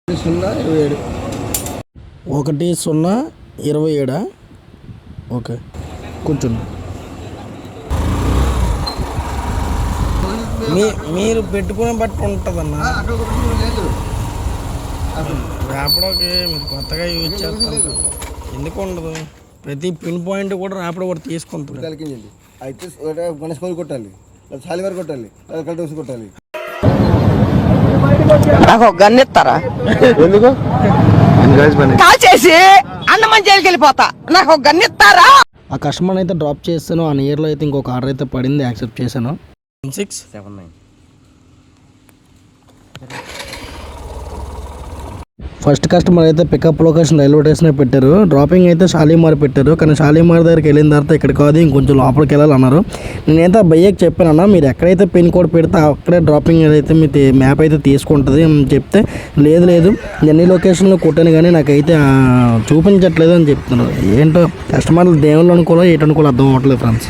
1027 okay కూర్చోండి. మీరు పెట్టుకునే బట్టి ఉంటుందన్న. ర్యాపిడోకి మీరు కొత్తగా యూజ్ చేస్తారు, ఎందుకు ఉండదు? ప్రతి పిన్ పాయింట్ కూడా ర్యాపిడో కూడా తీసుకుంటుంది. అయితే గణేష్ కోల్ కొట్టాలి, సాలివారి కొట్టాలి, కల్టోసి కొట్టాలి. నాకు ఒక గన్ ఇస్తారా? ఎందుకు కాల్ చేసి అన్నమని జైలుకి వెళ్ళిపోతా. నాకు ఒక గన్ ఇస్తారా? ఆ కస్టమర్ అయితే డ్రాప్ చేస్తాను. ఆ నియర్లో అయితే ఇంకొక ఆర్డర్ అయితే పడింది, యాక్సెప్ట్ చేశాను. 679 ఫస్ట్ కస్టమర్ అయితే పికప్ లొకేషన్ రైల్వే స్టేషన్ పెట్టారు, డ్రాపింగ్ అయితే షాలీమార్ పెట్టారు. కానీ షాలీమార్ దగ్గరికి వెళ్ళిన తర్వాత ఇక్కడ కాదు, ఇంకొంచెం లోపలికి వెళ్ళాలన్నారు. నేనైతే భయ్యకి చెప్పానన్నా, మీరు ఎక్కడైతే పిన్ కోడ్ పెడితే అక్కడే డ్రాపింగ్ అయితే మీ మ్యాప్ అయితే తీసుకుంటుంది అని చెప్తే, లేదు ఎన్ని లొకేషన్లో కొట్టాను కానీ నాకైతే చూపించట్లేదు అని చెప్తున్నారు. ఏంటో కస్టమర్లు దేవుళ్ళు అనుకోలో ఏంటనుకోలో అర్థం అవ్వట్లేదు ఫ్రెండ్స్.